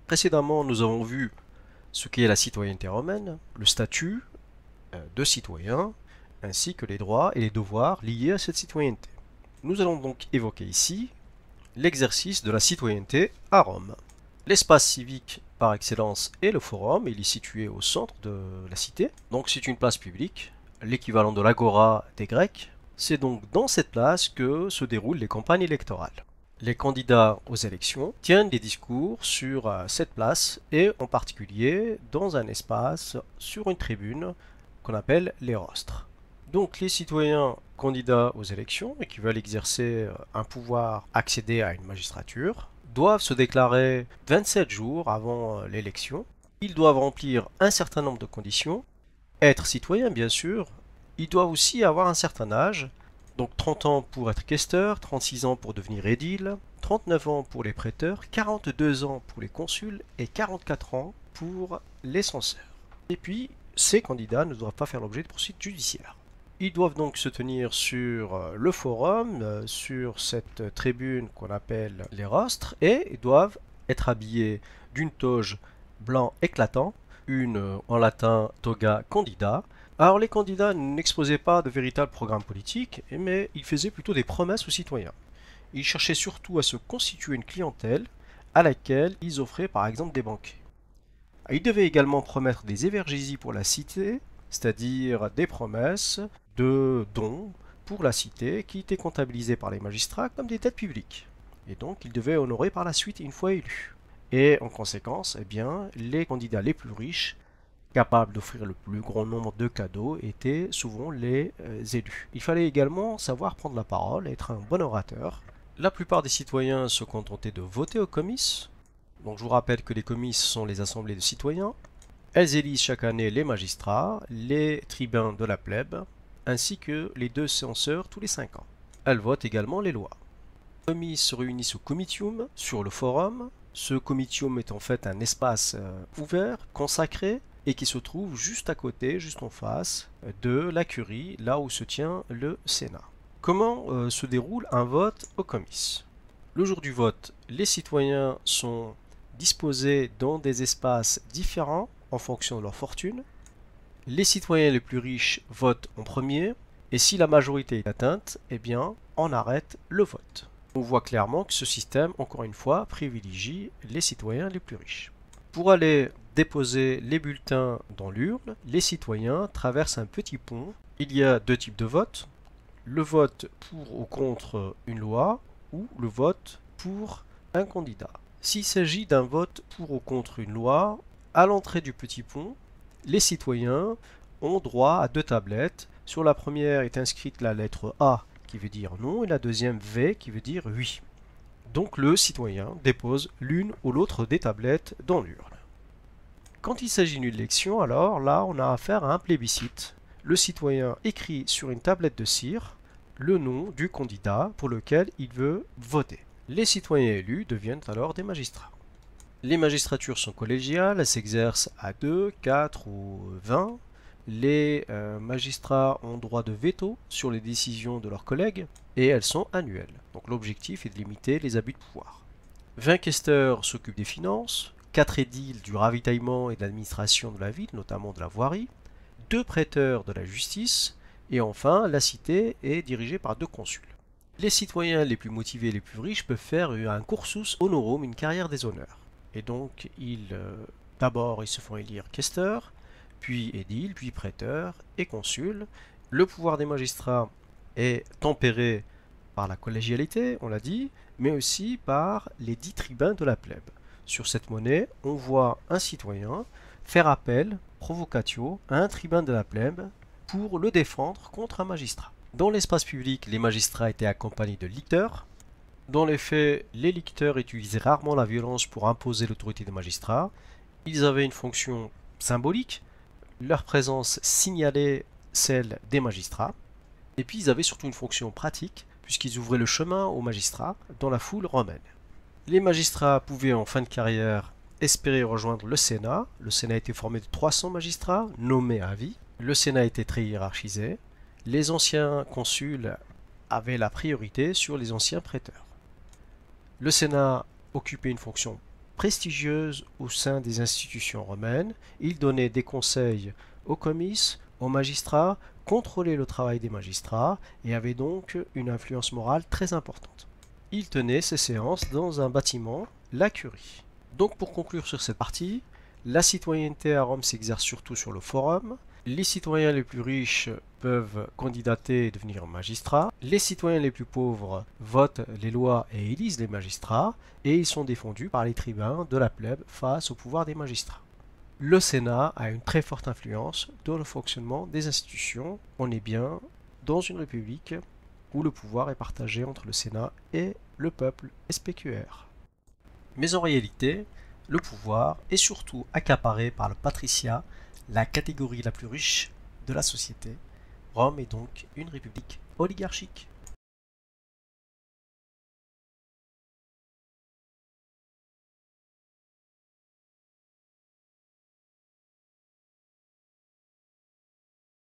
Précédemment, nous avons vu ce qu'est la citoyenneté romaine, le statut de citoyen, ainsi que les droits et les devoirs liés à cette citoyenneté. Nous allons donc évoquer ici l'exercice de la citoyenneté à Rome. L'espace civique par excellence est le forum, il est situé au centre de la cité, donc c'est une place publique, l'équivalent de l'agora des Grecs. C'est donc dans cette place que se déroulent les campagnes électorales. Les candidats aux élections tiennent des discours sur cette place et en particulier dans un espace sur une tribune qu'on appelle les rostres. Donc les citoyens candidats aux élections et qui veulent exercer un pouvoir, accéder à une magistrature, doivent se déclarer 27 jours avant l'élection. Ils doivent remplir un certain nombre de conditions, être citoyens bien sûr, ils doivent aussi avoir un certain âge, donc 30 ans pour être questeur, 36 ans pour devenir édile, 39 ans pour les prêteurs, 42 ans pour les consuls et 44 ans pour les censeurs. Et puis, ces candidats ne doivent pas faire l'objet de poursuites judiciaires. Ils doivent donc se tenir sur le forum, sur cette tribune qu'on appelle les rostres, et ils doivent être habillés d'une toge blanc éclatant, une en latin toga candida. Alors les candidats n'exposaient pas de véritable programme politique, mais ils faisaient plutôt des promesses aux citoyens. Ils cherchaient surtout à se constituer une clientèle à laquelle ils offraient par exemple des banquets. Ils devaient également promettre des évergésies pour la cité, c'est-à-dire des promesses de dons pour la cité qui étaient comptabilisées par les magistrats comme des dettes publiques. Et donc ils devaient honorer par la suite une fois élus. Et en conséquence, eh bien, les candidats les plus riches, capables d'offrir le plus grand nombre de cadeaux, étaient souvent les élus. Il fallait également savoir prendre la parole, être un bon orateur. La plupart des citoyens se contentaient de voter aux comices. Donc je vous rappelle que les comices sont les assemblées de citoyens. Elles élisent chaque année les magistrats, les tribuns de la plèbe, ainsi que les 2 censeurs tous les 5 ans. Elles votent également les lois. Les comices se réunissent au comitium, sur le forum. Ce comitium est en fait un espace ouvert, consacré, et qui se trouve juste à côté, juste en face de la curie, là où se tient le Sénat. Comment se déroule un vote au comice? Le jour du vote, les citoyens sont disposés dans des espaces différents en fonction de leur fortune. Les citoyens les plus riches votent en premier, et si la majorité est atteinte, eh bien, on arrête le vote. On voit clairement que ce système, encore une fois, privilégie les citoyens les plus riches. Pour aller déposer les bulletins dans l'urne, les citoyens traversent un petit pont. Il y a 2 types de votes. Le vote pour ou contre une loi ou le vote pour un candidat. S'il s'agit d'un vote pour ou contre une loi, à l'entrée du petit pont, les citoyens ont droit à 2 tablettes. Sur la première est inscrite la lettre A qui veut dire non et la deuxième V qui veut dire oui. Donc le citoyen dépose l'une ou l'autre des tablettes dans l'urne. Quand il s'agit d'une élection, alors là on a affaire à un plébiscite. Le citoyen écrit sur une tablette de cire le nom du candidat pour lequel il veut voter. Les citoyens élus deviennent alors des magistrats. Les magistratures sont collégiales, elles s'exercent à 2, 4 ou 20. Les magistrats ont droit de veto sur les décisions de leurs collègues et elles sont annuelles. Donc l'objectif est de limiter les abus de pouvoir. 20 questeurs s'occupent des finances, 4 édiles du ravitaillement et de l'administration de la ville, notamment de la voirie, 2 prêteurs de la justice, et enfin la cité est dirigée par 2 consuls. Les citoyens les plus motivés et les plus riches peuvent faire un cursus honorum, une carrière des honneurs. Et donc d'abord ils se font élire questeurs, puis édiles, puis prêteurs et consuls. Le pouvoir des magistrats est tempéré par la collégialité, on l'a dit, mais aussi par les 10 tribuns de la plèbe. Sur cette monnaie, on voit un citoyen faire appel, provocatio, à un tribun de la plèbe pour le défendre contre un magistrat. Dans l'espace public, les magistrats étaient accompagnés de licteurs. Dans les faits, les licteurs utilisaient rarement la violence pour imposer l'autorité des magistrats. Ils avaient une fonction symbolique. Leur présence signalait celle des magistrats. Et puis ils avaient surtout une fonction pratique, puisqu'ils ouvraient le chemin aux magistrats dans la foule romaine. Les magistrats pouvaient en fin de carrière espérer rejoindre le Sénat. Le Sénat était formé de 300 magistrats, nommés à vie. Le Sénat était très hiérarchisé. Les anciens consuls avaient la priorité sur les anciens prêteurs. Le Sénat occupait une fonction prestigieuse au sein des institutions romaines. Il donnait des conseils aux comices, aux magistrats, contrôlait le travail des magistrats et avait donc une influence morale très importante. Il tenait ses séances dans un bâtiment, la curie. Donc pour conclure sur cette partie, la citoyenneté à Rome s'exerce surtout sur le forum. Les citoyens les plus riches peuvent candidater et devenir magistrats. Les citoyens les plus pauvres votent les lois et élisent les magistrats. Et ils sont défendus par les tribuns de la plèbe face au pouvoir des magistrats. Le Sénat a une très forte influence dans le fonctionnement des institutions. On est bien dans une république où le pouvoir est partagé entre le Sénat et le peuple SPQR. Mais en réalité, le pouvoir est surtout accaparé par le patriciat, la catégorie la plus riche de la société. Rome est donc une république oligarchique.